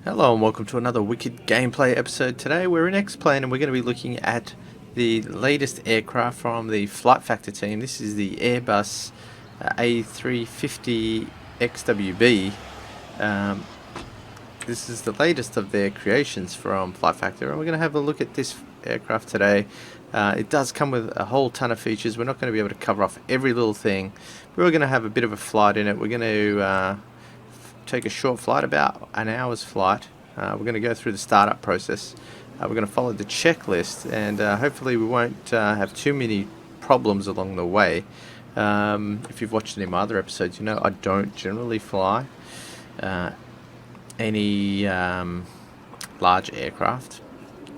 Hello and welcome to another wicked gameplay episode. Today we're in X-Plane and we're going to be looking at the latest aircraft from the Flight Factor team. This is the Airbus A350 XWB. This is the latest of their creations from Flight Factor, and we're going to have a look at this aircraft today. It does come with a whole ton of features. We're not going to be able to cover off every little thing. We're going to have a bit of a flight in it. We're going to take a short flight, about an hour's flight. We're going to go through the startup process. We're going to follow the checklist, and hopefully we won't have too many problems along the way. If you've watched any of my other episodes, you know I don't generally fly any large aircraft,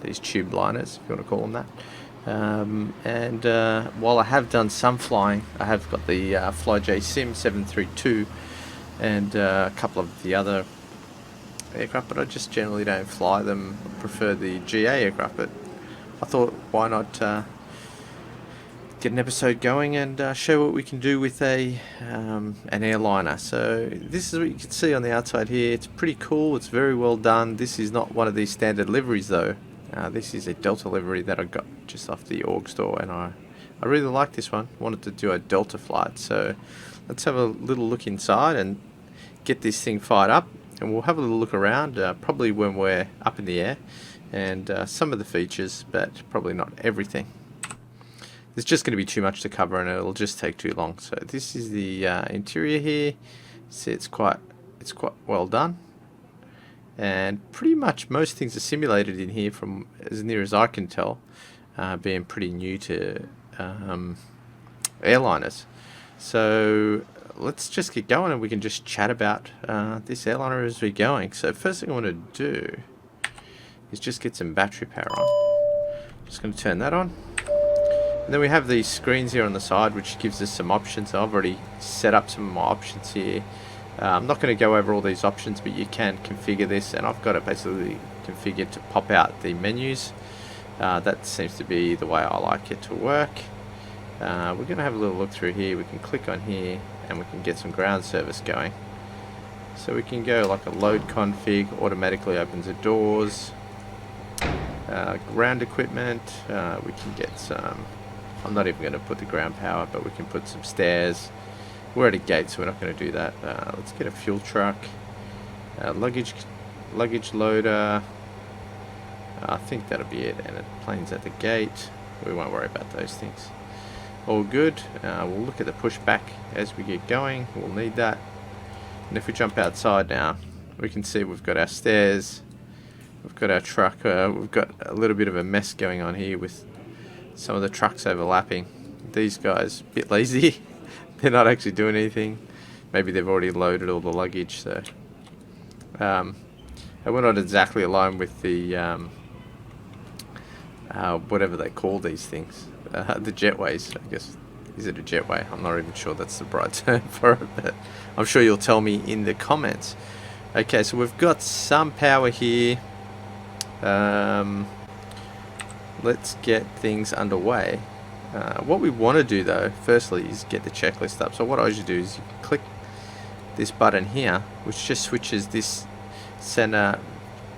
these tube liners, if you want to call them that. While I have done some flying, I have got the FlyJ Sim 732 and a couple of the other aircraft, but I just generally don't fly them. I prefer the GA aircraft, but I thought why not get an episode going and show what we can do with an airliner. So this is what you can see on the outside here. It's pretty cool, it's very well done. This is not one of these standard liveries though. This is a Delta livery that I got just off the org store, and I really like this one. Wanted to do a Delta flight, so let's have a little look inside and get this thing fired up, and we'll have a little look around, probably when we're up in the air, and some of the features, but probably not everything. There's just going to be too much to cover and it'll just take too long. So this is the interior here. See, it's quite well done, and pretty much most things are simulated in here from as near as I can tell, being pretty new to airliners. So let's just get going and we can just chat about this airliner as we're going. So first thing I want to do is just get some battery power on. Just going to turn that on. And then we have these screens here on the side which gives us some options. I've already set up some of my options here. I'm not going to go over all these options, but you can configure this, and I've got it basically configured to pop out the menus. That seems to be the way I like it to work. We're going to have a little look through here. We can click on here and we can get some ground service going. So we can go like a load config, automatically opens the doors. Ground equipment, we can get some, I'm not even going to put the ground power, but we can put some stairs. We're at a gate, so we're not going to do that. Let's get a fuel truck, luggage loader. I think that'll be it, and plane's at the gate. We won't worry about those things. All good. We'll look at the pushback as we get going. We'll need that. And if we jump outside now, we can see we've got our stairs. We've got our truck. We've got a little bit of a mess going on here with some of the trucks overlapping. These guys a bit lazy. They're not actually doing anything. Maybe they've already loaded all the luggage. So, and we're not exactly aligned with the whatever they call these things. The jetways, I guess. Is it a jetway? I'm not even sure that's the right term for it, but I'm sure you'll tell me in the comments. Okay, so we've got some power here. Let's get things underway. What we want to do though, firstly, is get the checklist up. So what I usually do is you click this button here, which just switches this center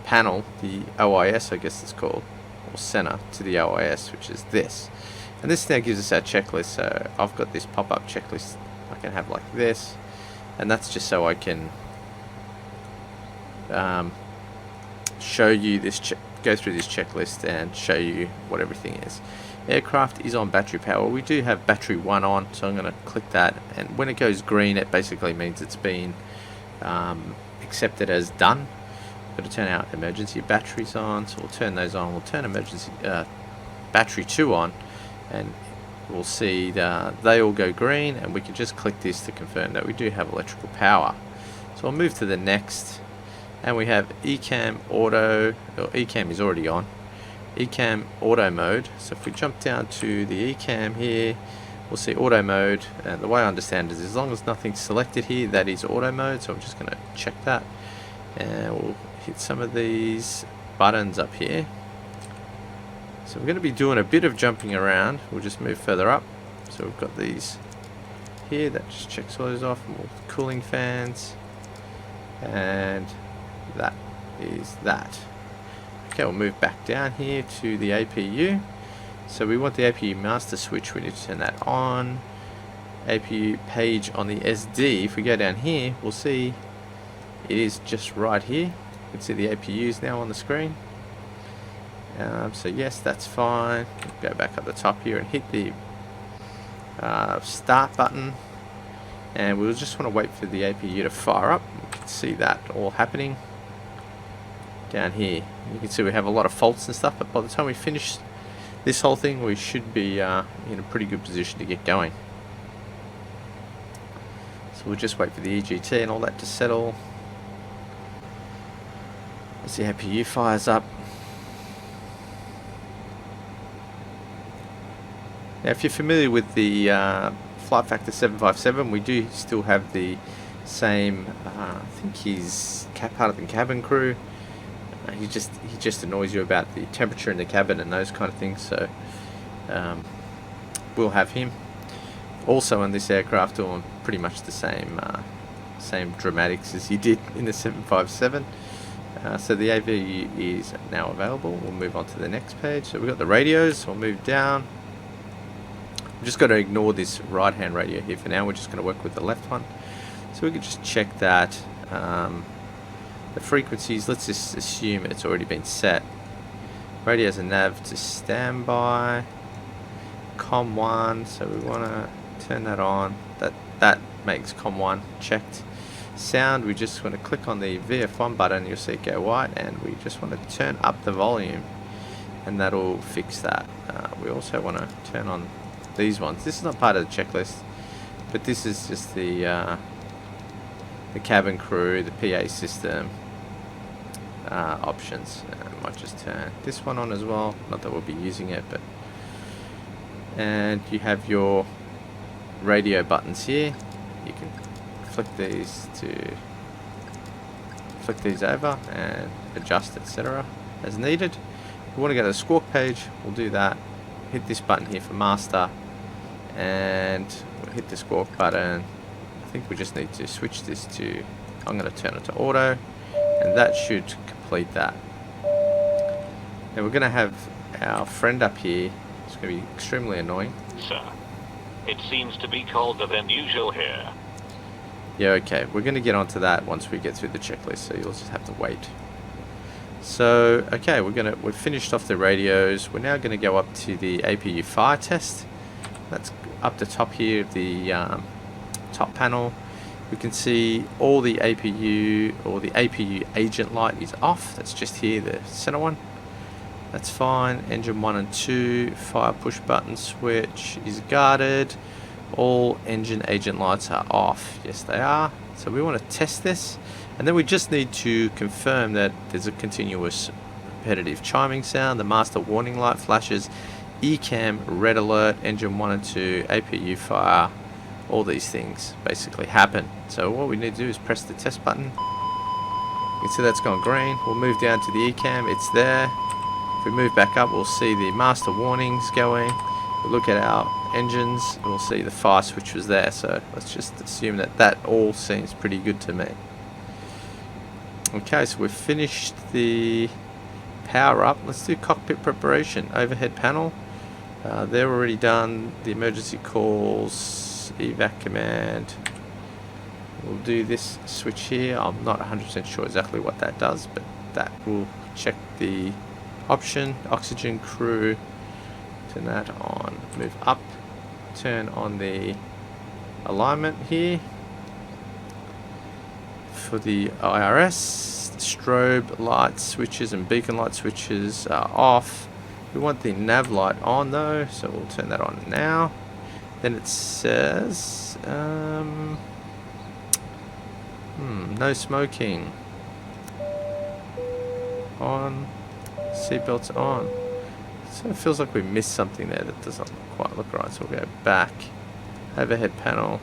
panel, the OIS I guess it's called, or center, to the OIS, which is this. And this now gives us our checklist. So I've got this pop-up checklist I can have like this, and that's just so I can show you this, go through this checklist and show you what everything is. Aircraft is on battery power. We do have battery 1 on, so I'm going to click that, and when it goes green it basically means it's been accepted as done. We've got to turn our emergency batteries on, so we'll turn those on. We'll turn emergency battery 2 on, and we'll see they all go green, and we can just click this to confirm that we do have electrical power. So I'll move to the next, and we have ECAM auto, or ECAM is already on. ECAM auto mode. So if we jump down to the ECAM here, we'll see auto mode, and the way I understand it is as long as nothing's selected here, that is auto mode. So I'm just going to check that, and we'll hit some of these buttons up here. So we're going to be doing a bit of jumping around. We'll just move further up. So we've got these here, that just checks all those off. More cooling fans, and that is that. Okay, we'll move back down here to the APU. So we want the APU Master Switch. We need to turn that on. APU page on the SD. If we go down here, we'll see it is just right here. You can see the APUs now on the screen. So yes, that's fine. Go back up the top here and hit the start button, and we'll just want to wait for the APU to fire up. We can see that all happening down here. You can see we have a lot of faults and stuff, but by the time we finish this whole thing, we should be in a pretty good position to get going. So we'll just wait for the EGT and all that to settle. As the APU fires up. Now, if you're familiar with the Flight Factor 757, we do still have the same. I think he's part of the cabin crew. He just annoys you about the temperature in the cabin and those kind of things. So we'll have him also on this aircraft, doing pretty much the same dramatics as he did in the 757. So the AV is now available. We'll move on to the next page. So we've got the radios. We'll move down. We've just got to ignore this right hand radio here for now. We're just going to work with the left one. So we can just check that. The frequencies, let's just assume it's already been set. Radios and nav to standby. COM 1, so we want to turn that on. That makes COM 1 checked. Sound, we just want to click on the VF1 button, you'll see it go white, and we just want to turn up the volume, and that'll fix that. We also want to turn on these ones. This is not part of the checklist, but this is just the cabin crew, the PA system options. I might just turn this one on as well, not that we'll be using it, but and you have your radio buttons here. You can flick these over and adjust, etc. as needed. If we want to go to the squawk page, we'll do that. Hit this button here for master, and we'll hit the squawk button. I think we just need to switch this to, I'm going to turn it to auto, and that should complete that. Now we're going to have our friend up here. It's going to be extremely annoying. Sir, it seems to be colder than usual here. Yeah, okay. We're going to get onto that once we get through the checklist, so you'll just have to wait. So, okay, we've finished off the radios. We're now going to go up to the Apu Fire Test. That's up the top here of the top panel. We can see all the APU, or the APU agent light is off. That's just here, the center one. That's fine. Engine 1 and 2, fire push button switch is guarded. All engine agent lights are off. Yes, they are. So we want to test this, and then we just need to confirm that there's a continuous repetitive chiming sound. The master warning light flashes, ECAM, red alert, engine 1 and 2, APU fire, all these things basically happen. So what we need to do is press the test button. You can see that's gone green. We'll move down to the ECAM, it's there. If we move back up, we'll see the master warnings going. We look at our engines, we'll see the fire switch was there. So let's just assume that that all seems pretty good to me. Okay, so we've finished the power up. Let's do cockpit preparation. Overhead panel. They're already done. The emergency calls, evac command. We'll do this switch here. I'm not 100% sure exactly what that does, but that will check the option. Oxygen crew. Turn that on. Move up. Turn on the alignment here. For the IRS, strobe light switches and beacon light switches are off. We want the nav light on though, so we'll turn that on now. Then it says no smoking. On. Seatbelts on. So it feels like we missed something there that doesn't quite look right, so we'll go back. Overhead panel.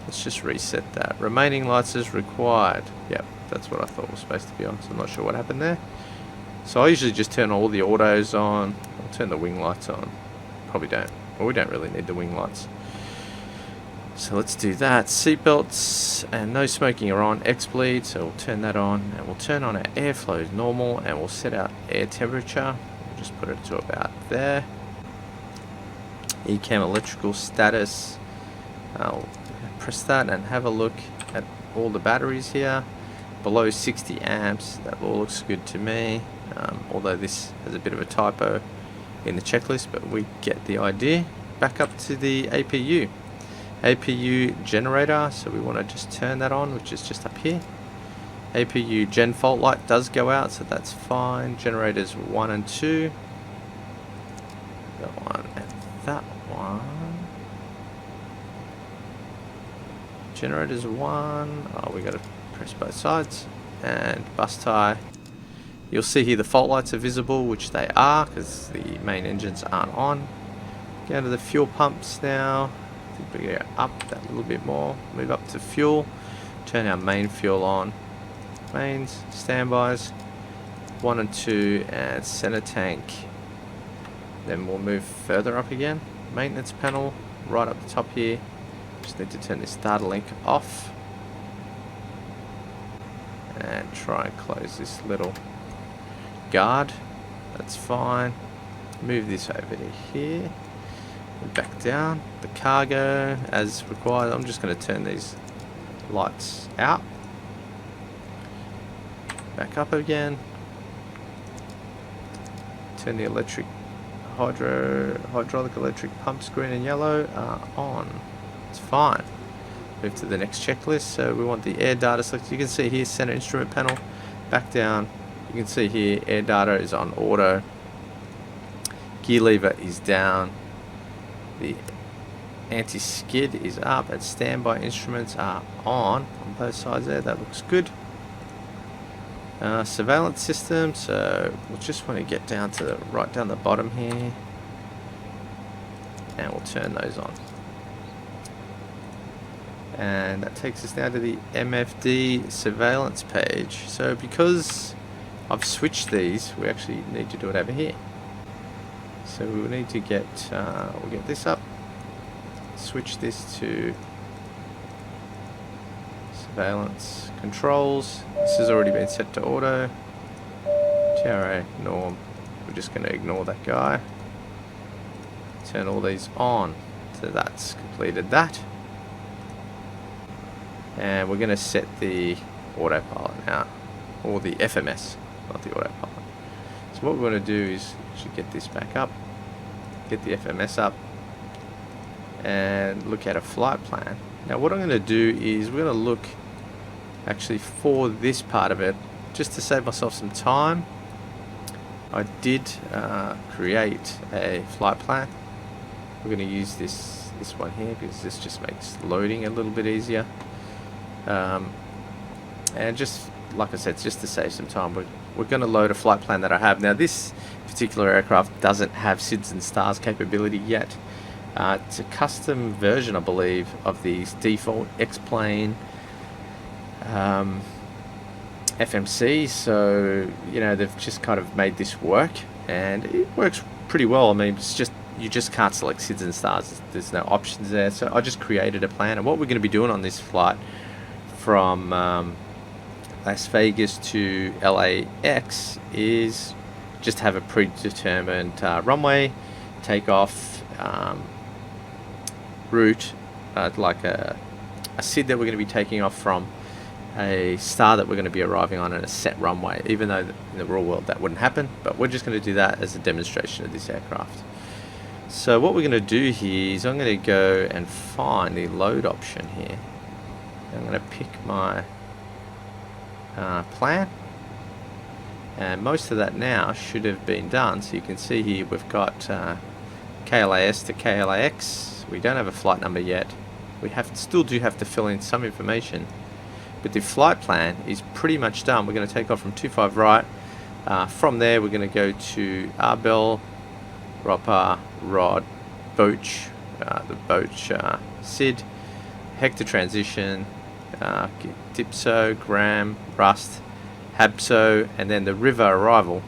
Let's just reset that. Remaining lights as required. Yep, that's what I thought was supposed to be on, so I'm not sure what happened there. So I usually just turn all the autos on. I'll turn the wing lights on. Probably don't. Well, we don't really need the wing lights. So let's do that. Seatbelts and no smoking are on. X-bleed, so we'll turn that on, and we'll turn on our airflow as normal, and we'll set our air temperature. We'll just put it to about there. ECAM electrical status. I'll press that and have a look at all the batteries here. Below 60 amps, that all looks good to me. Although this has a bit of a typo in the checklist, but we get the idea. Back up to the APU. APU generator, so we want to just turn that on, which is just up here. APU gen fault light does go out, so that's fine. Generators 1 and 2. That one and that one. Generators 1. Oh, we got to press both sides. And bus tie. You'll see here the fault lights are visible, which they are because the main engines aren't on. Go to the fuel pumps now. We go up that little bit more, move up to fuel, turn our main fuel on, mains, standbys, 1 and 2, and center tank. Then we'll move further up again, maintenance panel, right up the top here. Just need to turn this data link off, and try and close this little guard, that's fine. Move this over to here. Back down, the cargo as required. I'm just going to turn these lights out. Back up again. Turn the electric hydraulic electric pumps green and yellow on. It's fine. Move to the next checklist. So we want the air data selected. You can see here center instrument panel. Back down. You can see here air data is on auto. Gear lever is down. The anti-skid is up, and standby instruments are on both sides there. That looks good. Surveillance system, so we'll just want to get down to right down the bottom here, and we'll turn those on. And that takes us now to the MFD surveillance page. So because I've switched these, we actually need to do it over here. So we will need to get, we'll get this up, switch this to surveillance controls. This has already been set to auto. TRA norm, we're just going to ignore that guy. Turn all these on. So that's completed that. And we're going to set the autopilot now, or the FMS, not the autopilot. So what we're going to do is actually get this back up, get the FMS up, and look at a flight plan. Now what I'm going to do is we're going to look actually for this part of it, just to save myself some time. I did create a flight plan. We're going to use this one here because this just makes loading a little bit easier. And just like I said, just to save some time, we're going to load a flight plan that I have. Now this particular aircraft doesn't have SIDS and STARS capability yet. It's a custom version, I believe, of the default X-plane FMC, so you know they've just kind of made this work, and it works pretty well. I mean, it's just you just can't select SIDS and STARS. There's no options there. So I just created a plan, and what we're going to be doing on this flight from Las Vegas to LAX is just have a predetermined runway, takeoff route, like a SID that we're going to be taking off from, a star that we're going to be arriving on, and a set runway, even though in the real world that wouldn't happen, but we're just going to do that as a demonstration of this aircraft. So what we're going to do here is I'm going to go and find the load option here. I'm going to pick my plan, and most of that now should have been done. So you can see here we've got KLAS to KLAX. We don't have a flight number yet. We still do have to fill in some information, but the flight plan is pretty much done. We're going to take off from 25 right. From there we're going to go to Arbel, Ropa, Rod, Boach, the Boach SID, Hector transition, Dipso, Gram, Rust, Habso, and then the river arrival.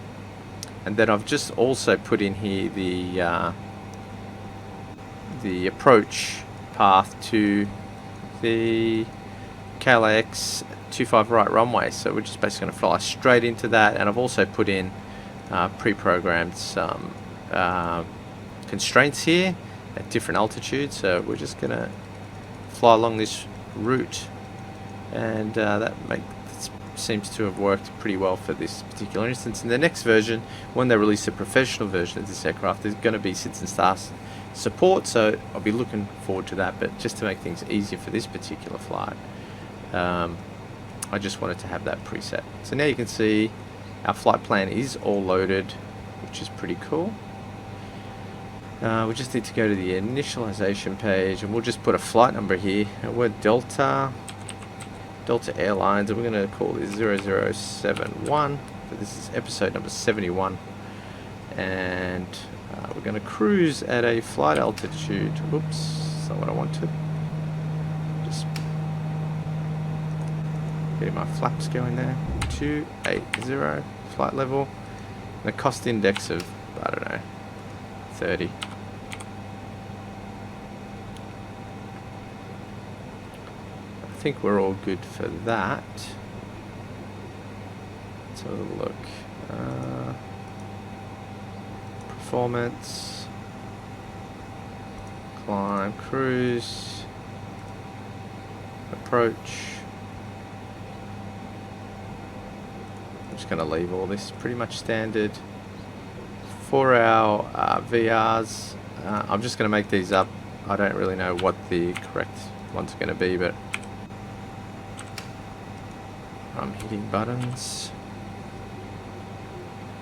And then I've just also put in here the approach path to the KLAX 25 right runway, so we're just basically going to fly straight into that. And I've also put in pre-programmed some constraints here at different altitudes, so we're just going to fly along this route, and that seems to have worked pretty well for this particular instance. In the next version, when they release a professional version of this aircraft, there's going to be sits and starts support, so I'll be looking forward to that. But just to make things easier for this particular flight, I just wanted to have that preset. So now you can see our flight plan is all loaded, which is pretty cool. We just need to go to the initialization page, and we'll just put a flight number here. We're Delta Airlines, and we're going to call this 0071. But this is episode number 71, and we're going to cruise at a flight altitude. Oops, that's not what I wanted. Just getting my flaps going there. 280 flight level, and a cost index of, I don't know, 30. I think we're all good for that. Let's have a look. Performance, climb, cruise, approach. I'm just going to leave all this pretty much standard. For our VRs, I'm just going to make these up. I don't really know what the correct ones are going to be, but I'm hitting buttons.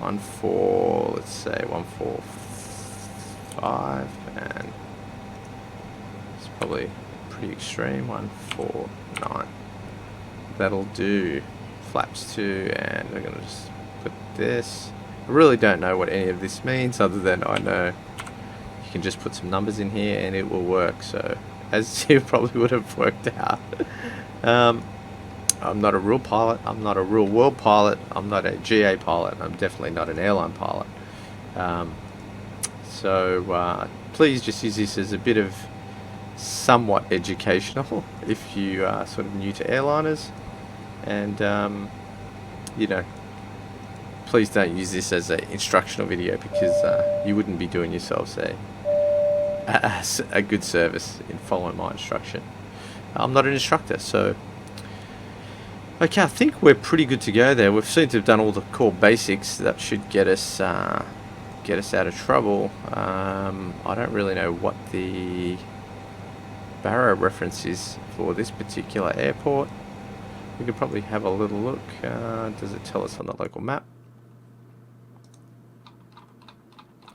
1.4, let's say 1.45, and it's probably pretty extreme. 1.49. That'll do. Flaps 2, and we're going to just put this. I really don't know what any of this means, other than I know you can just put some numbers in here and it will work. So, as you probably would have worked out, I'm not a real pilot, I'm not a real world pilot, I'm not a GA pilot, I'm definitely not an airline pilot. So please just use this as a bit of somewhat educational if you are sort of new to airliners, and you know, please don't use this as an instructional video, because you wouldn't be doing yourselves a good service in following my instruction. I'm not an instructor, so okay, I think we're pretty good to go there. We've seemed to have done all the core basics that should get us out of trouble. I don't really know what the Barrow reference is for this particular airport. We could probably have a little look. Does it tell us on the local map?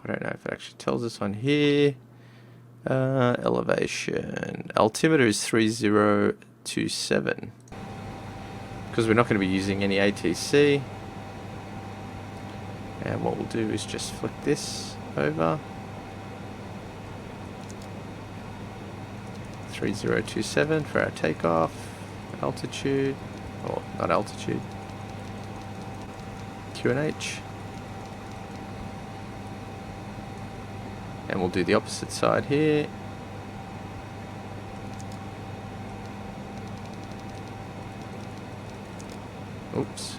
I don't know if it actually tells us on here. Elevation. Altimeter is 3027. Because we're not going to be using any ATC. And what we'll do is just flick this over. 3027 for our takeoff. Altitude. Or not altitude. QNH. And we'll do the opposite side here. Oops.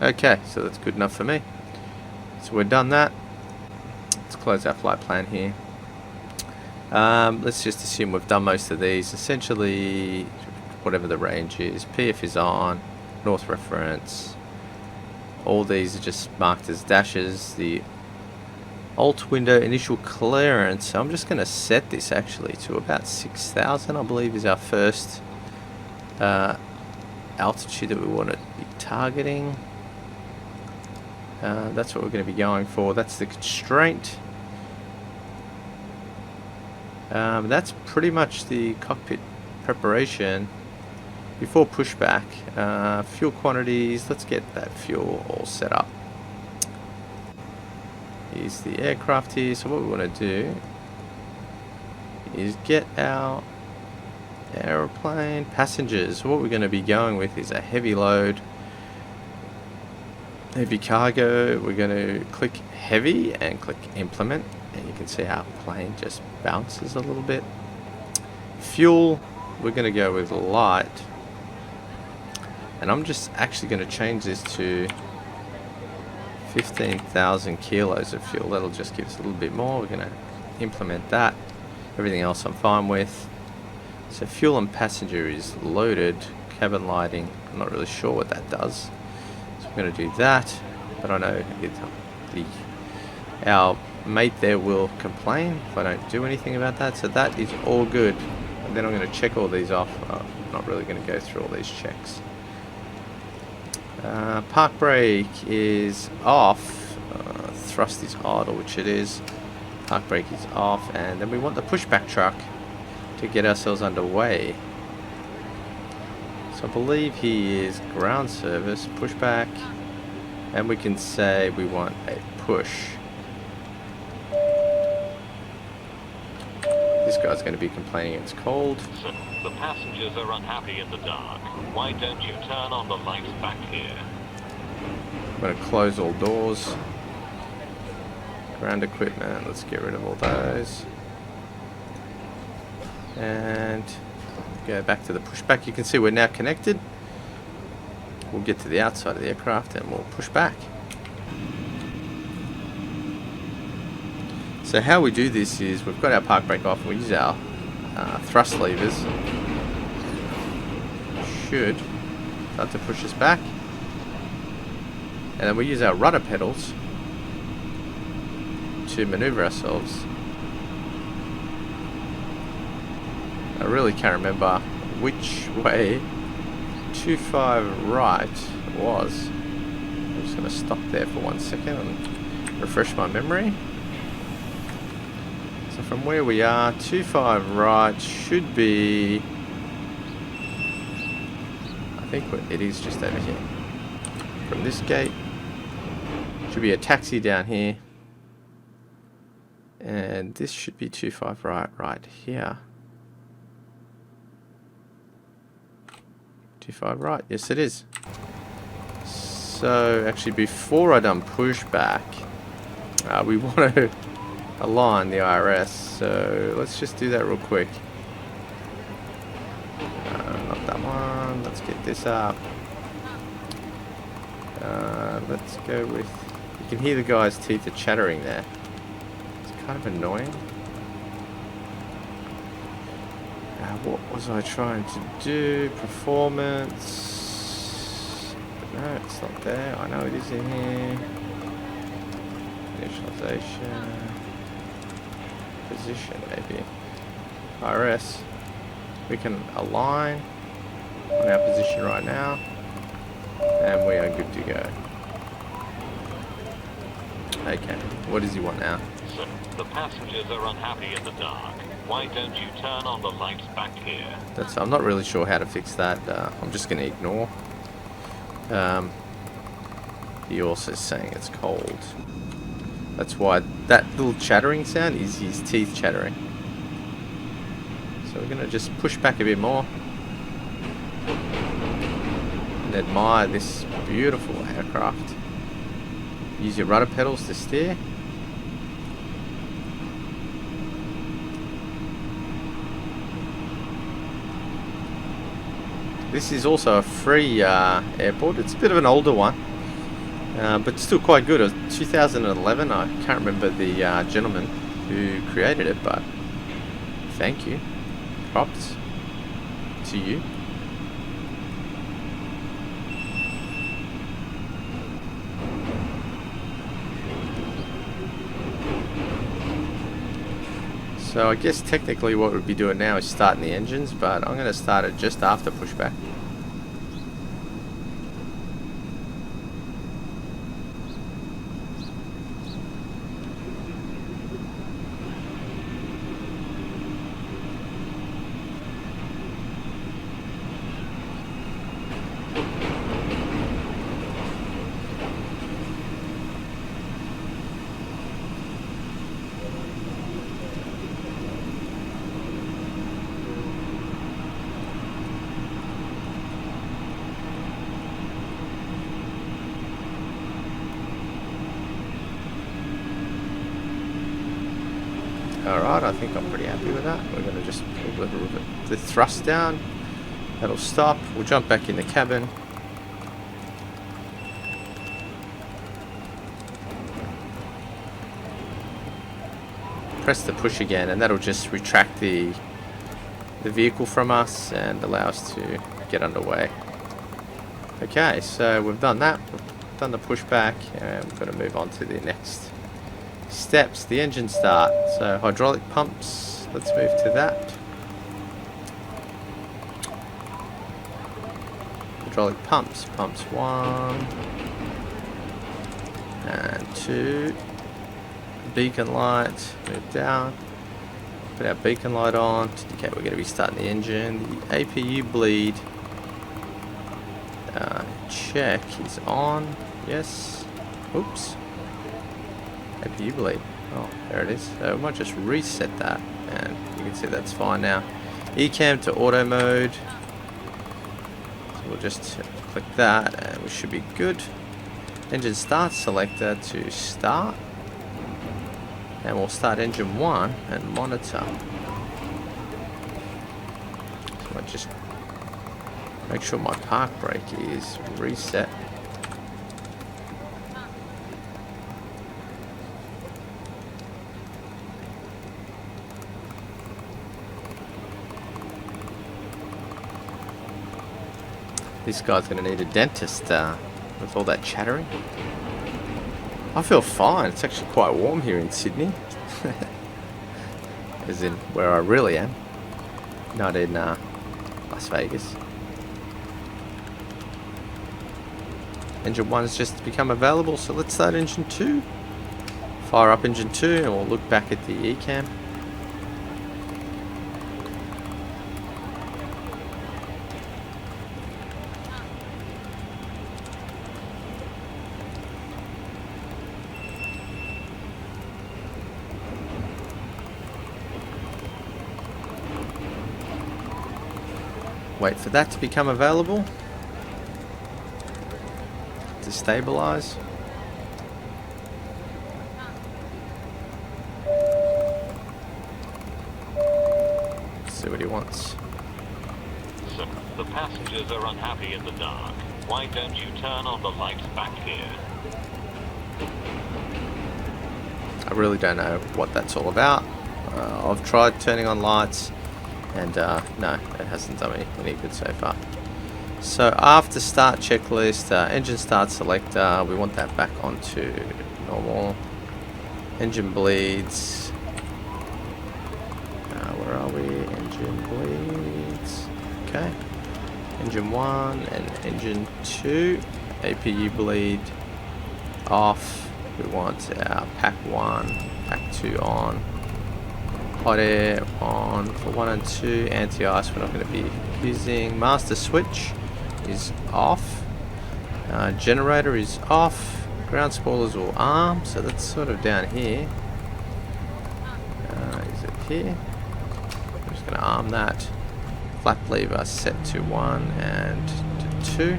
Okay, so that's good enough for me. So we've done that. Let's close our flight plan here. Let's just assume we've done most of these. Essentially, whatever the range is. PF is on. North reference. All these are just marked as dashes. The alt window initial clearance. So I'm just going to set this actually to about 6,000, I believe, is our first altitude that we want to be targeting. That's what we're going to be going for. That's the constraint. That's pretty much the cockpit preparation before pushback. Fuel quantities, let's get that fuel all set up. Here's the aircraft here. So what we want to do is get our aeroplane passengers. What we're going to be going with is a heavy load. Heavy cargo, we're going to click heavy and click implement, and you can see how plane just bounces a little bit. Fuel, we're going to go with light, and I'm just actually going to change this to 15,000 kilos of fuel. That'll just give us a little bit more. We're going to implement that. Everything else I'm fine with. So fuel and passenger is loaded. Cabin lighting, I'm not really sure what that does. I'm going to do that, but I know our mate there will complain if I don't do anything about that, so that is all good. And then I'm going to check all these off. I'm not really going to go through all these checks. Park brake is off, thrust is idle, which it is. Park brake is off, and then we want the pushback truck to get ourselves underway. I believe he is ground service, pushback, and we can say we want a push. This guy's going to be complaining it's cold. So, the passengers are unhappy in the dark. Why don't you turn on the lights back here? I'm going to close all doors. Ground equipment, let's get rid of all those. And go back to the pushback. You can see we're now connected. We'll get to the outside of the aircraft and we'll push back. So how we do this is we've got our park brake off. We use our thrust levers. Should start to push us back. And then we use our rudder pedals to maneuver ourselves. I really can't remember which way 25 right was. I'm just going to stop there for 1 second and refresh my memory. So from where we are, 25 right should be, I think it is just over here. From this gate, should be a taxi down here. And this should be 25 right here. 25 right, yes it is. So actually before I done pushback, we want to align the IRS, so let's just do that real quick. Not that one, let's get this up. Let's go with, you can hear the guy's teeth are chattering there. It's kind of annoying. What was I trying to do? Performance. No, it's not there. I know it is in here. Initialization. Position, maybe. IRS. We can align on our position right now. And we are good to go. Okay, what does he want now? So, the passengers are unhappy in the dark. Why don't you turn on the lights back here? I'm not really sure how to fix that. I'm just going to ignore. He also is saying it's cold. That's why that little chattering sound is his teeth chattering. So we're going to just push back a bit more. And admire this beautiful aircraft. Use your rudder pedals to steer. This is also a free airport. It's a bit of an older one, but still quite good. It was 2011. I can't remember the gentleman who created it, but thank you. Props to you. So I guess technically what we'd be doing now is starting the engines, but I'm going to start it just after pushback. Alright, I think I'm pretty happy with that. We're going to just pull a little bit the thrust down. That'll stop. We'll jump back in the cabin. Press the push again, and that'll just retract the vehicle from us and allow us to get underway. Okay, so we've done that. We've done the pushback, and we're going to move on to the next steps. The engine start. So hydraulic pumps. Let's move to that. Hydraulic pumps. Pumps 1 and 2. Beacon light. Move down. Put our beacon light on. Okay, we're going to be starting the engine. The APU bleed. Check is on. Yes. Oops. APU bleed. Oh, there it is. So we might just reset that, and you can see that's fine now. Ecam to auto mode. So we'll just click that, and we should be good. Engine start selector to start, and we'll start engine 1 and monitor. So I'll just make sure my park brake is reset. This guy's going to need a dentist with all that chattering. I feel fine. It's actually quite warm here in Sydney. As in where I really am. Not in Las Vegas. Engine 1's just become available, so let's start engine 2. Fire up engine 2 and we'll look back at the Ecam. Wait for that to become available. To stabilize. See what he wants. So, the passengers are unhappy in the dark. Why don't you turn on the lights back here? I really don't know what that's all about. I've tried turning on lights, and no, it hasn't done me any good so far. So after start checklist, engine start selector, we want that back onto normal. Engine bleeds. Where are we? Engine bleeds. Okay. Engine 1 and engine 2. APU bleed off. We want our pack 1, pack 2 on. Hot air on for 1 and 2. Anti-ice we're not going to be using. Master Switch is off. Generator is off. Ground spoilers will arm, so that's sort of down here. Is it here? I'm just going to arm that. Flap lever set to 1 and to 2.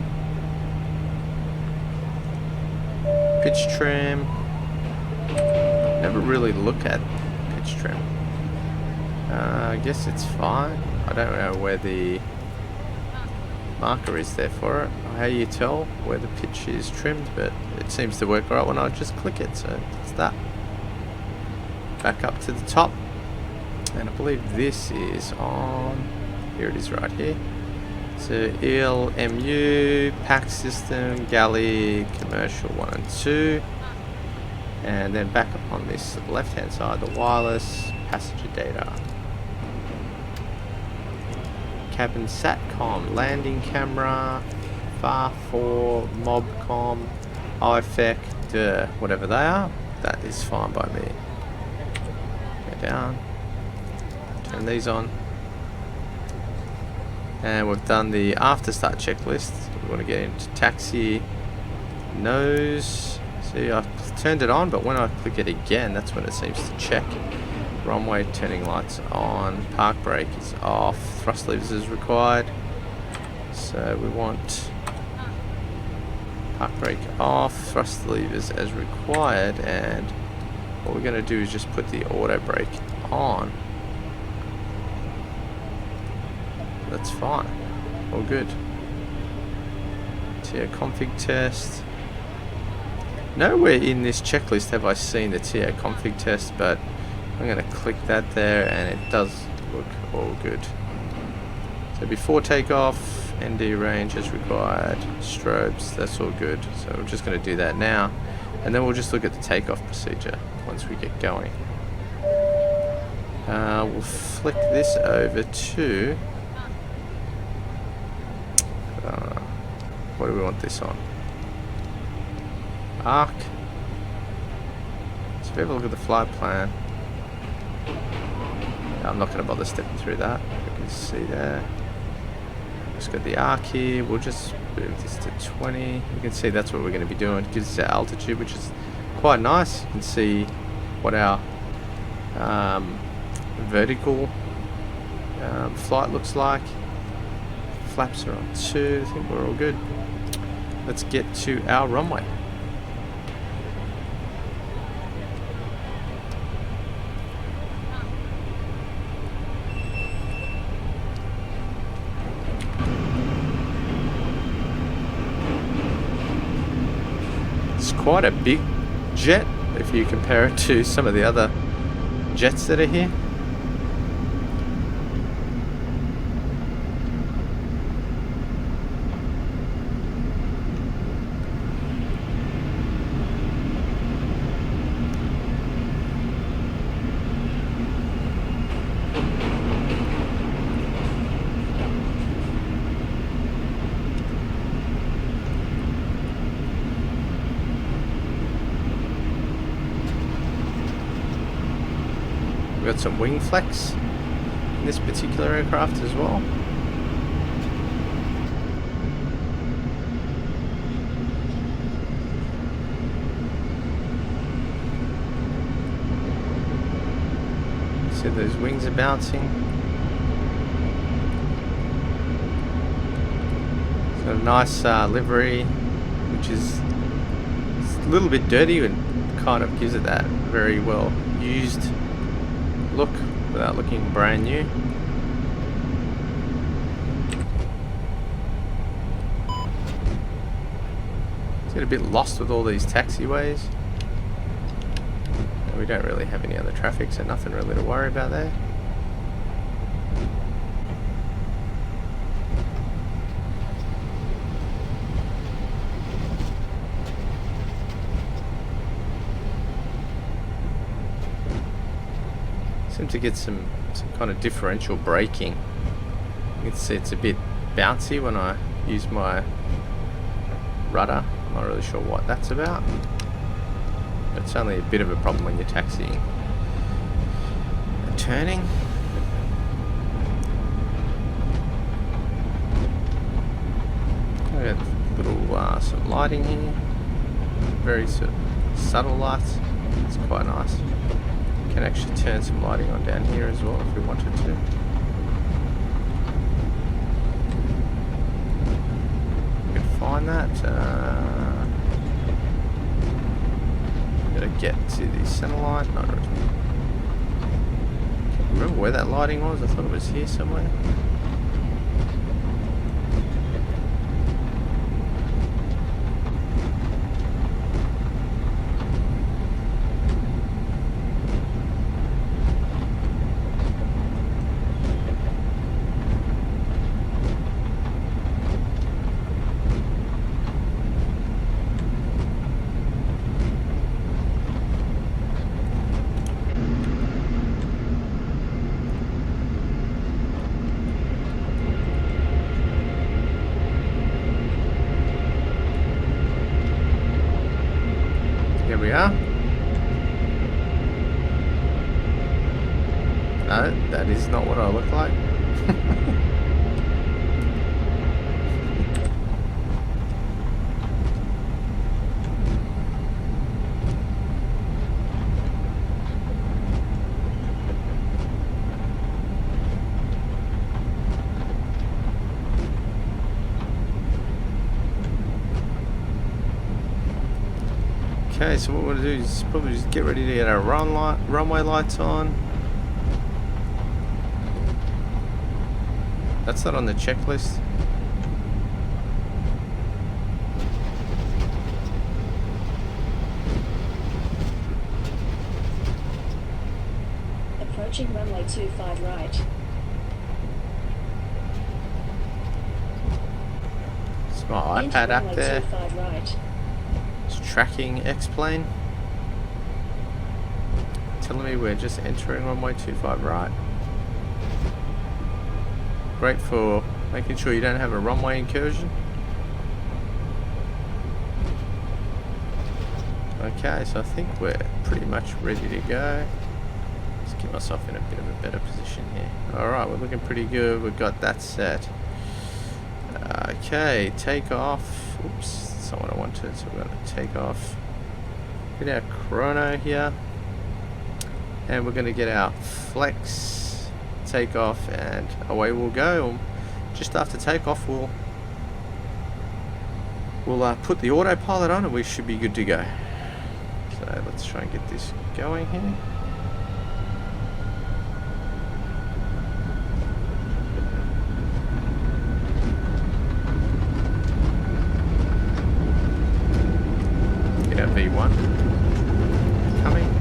Pitch trim. Never really look at pitch trim. I guess it's fine. I don't know where the marker is there for it, or how you tell where the pitch is trimmed, but it seems to work right when I just click it, so it's that. Back up to the top, and I believe this is on, here it is right here. So ELMU, pack system, galley, commercial 1 and 2, and then back up on this left hand side, the wireless, passenger data. Cabin satcom, landing camera, FAR 4, mobcom, IFEC, whatever they are, that is fine by me. Go down, turn these on, and we've done the after start checklist. We want to get into taxi, nose. See, I've turned it on, but when I click it again, that's when it seems to check. Runway turning lights on, park brake is off, thrust levers is required. So we want park brake off, thrust levers as required, and what we're going to do is just put the auto brake on. That's fine. All good. TO config test. Nowhere in this checklist have I seen the TO config test, but I'm going to click that there and it does look all good. So before takeoff, ND range as required, strobes, that's all good. So we're just going to do that now, and then we'll just look at the takeoff procedure once we get going. We'll flick this over to, what do we want this on? Arc. So if we have a look at the flight plan, I'm not going to bother stepping through that. You can see there. Just got the arc here. We'll just move this to 20. You can see that's what we're going to be doing. It gives us our altitude, which is quite nice. You can see what our vertical flight looks like. Flaps are on 2. I think we're all good. Let's get to our runway. Quite a big jet if you compare it to some of the other jets that are here. We've got some wing flex in this particular aircraft as well. See those wings are bouncing. So a nice livery, which is a little bit dirty and kind of gives it that very well used look without looking brand new. It's get a bit lost with all these taxiways. And we don't really have any other traffic, so nothing really to worry about there. Seem to get some kind of differential braking. You can see it's a bit bouncy when I use my rudder. I'm not really sure what that's about. But it's only a bit of a problem when you're taxiing and turning. We got little some lighting here. Very sort of subtle lights. It's quite nice. Can actually turn some lighting on down here as well if we wanted to. We can find that. Gotta get to the center line. No, can't remember where that lighting was. I thought it was here somewhere. Here we are. No, that is not what I look like. Okay, so what we'll do is probably just get ready to get our runway lights on. That's not on the checklist. Approaching runway 25 right. It's my iPad up there. 25 right. It's tracking X-plane. Telling me we're just entering runway 25 right. Great for making sure you don't have a runway incursion. Okay, so I think we're pretty much ready to go. Let's get myself in a bit of a better position here. Alright, we're looking pretty good. We've got that set. Okay, take off. Oops, that's not what I wanted. So we're going to take off. Get our chrono here. And we're going to get our flex, take off, and away we'll go. Just after takeoff, we'll put the autopilot on and we should be good to go. So let's try and get this going here. Get our V1 coming.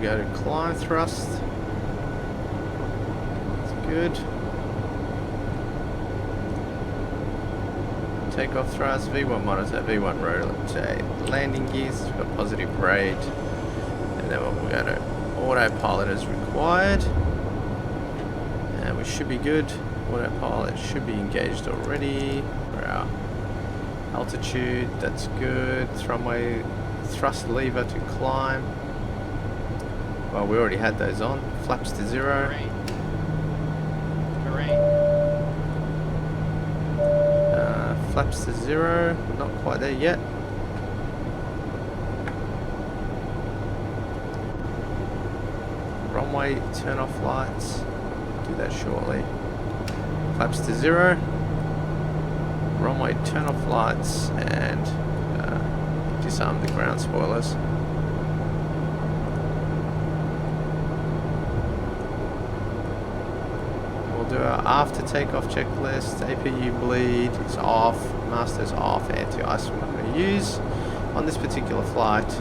Go to climb thrust. That's good. Takeoff thrust, V1 monitor, V1 rotor, landing gears, we've got positive rate. And then we'll go to autopilot as required. And we should be good. Autopilot should be engaged already. For our altitude, that's good. Runway thrust lever to climb. Well, we already had those on. Flaps to 0. Flaps to 0. We're not quite there yet. Runway turn off lights. Do that shortly. Flaps to 0. Runway turn off lights and disarm the ground spoilers. Do our after takeoff checklist. APU bleed is off, master's off, anti-ice we're not going to use on this particular flight.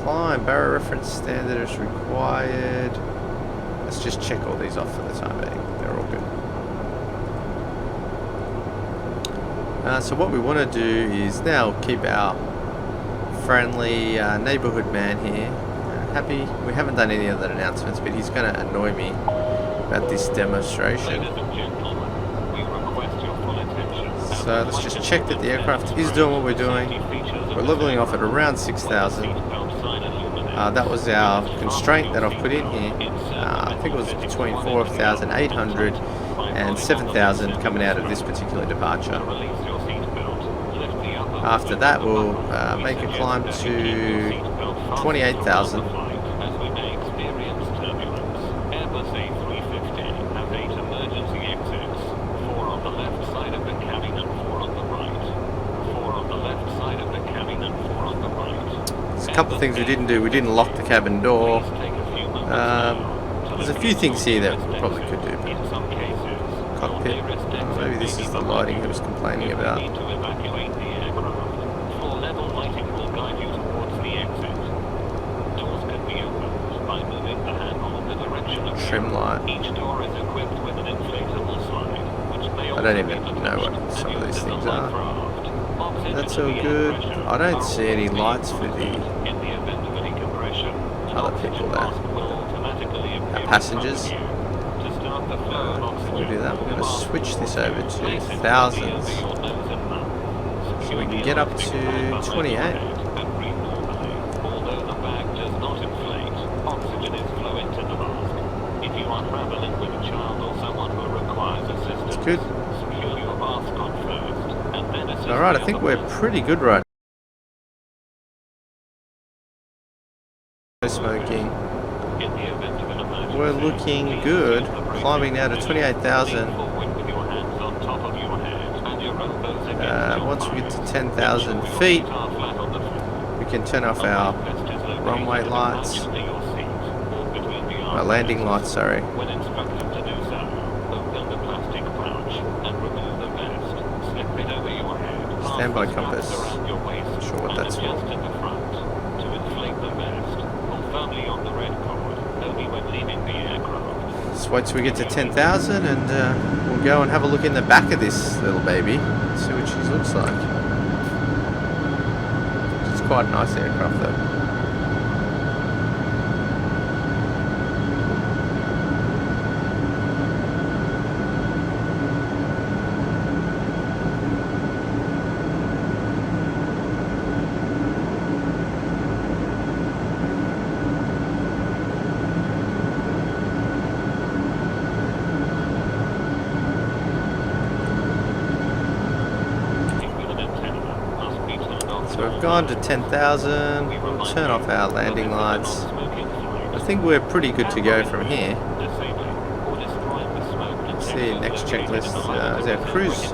Climb, barrier reference standard is required. Let's just check all these off for the time being. They're all good. So what we want to do is now keep our friendly neighborhood man here happy. We haven't done any other announcements, but he's going to annoy me about this demonstration. So let's just check that the aircraft is doing what we're doing. We're leveling off at around 6,000. That was our constraint that I've put in here. I think it was between 4,800 and 7,000 coming out of this particular departure. After that, we'll make a climb to 28,000. Airbus A350 has 8 emergency exits, 4 on the left side of the cabin and 4 on the right. 4 on the left side of the cabin and 4 on the right. There's a couple of things we didn't do. We didn't lock the cabin door. There's a few things here that we probably could do. Cockpit. Maybe this is the lighting he was complaining about. Trim light. Each door is equipped with an inflatable slide, which may I don't even know what some of these things are. That's all good. I don't see any lights for the other people there. Our passengers. Before we do that, we're going to switch this over to thousands, so we can get up to 28. Good. Alright, I think we're pretty good right now. No smoking. we're looking good. Climbing now to 28,000. Once we get to 10,000 feet, we can turn off our runway lights. Our landing lights, sorry. When instructed to do so, open the plastic pouch and remove the vest. Slip it over your head. Standby Fasten compass. straps around your waist. Not sure what and that's for. adjust at the front. To inflate the vest, pull firmly on the red cord, only when leaving the aircraft. Just wait till we get to 10,000 and we'll go and have a look in the back of this little baby. See what she looks like. It's quite a nice aircraft though. So we've gone to 10,000, we'll turn off our landing lights. I think we're pretty good to go from here. See, next checklist is our cruise.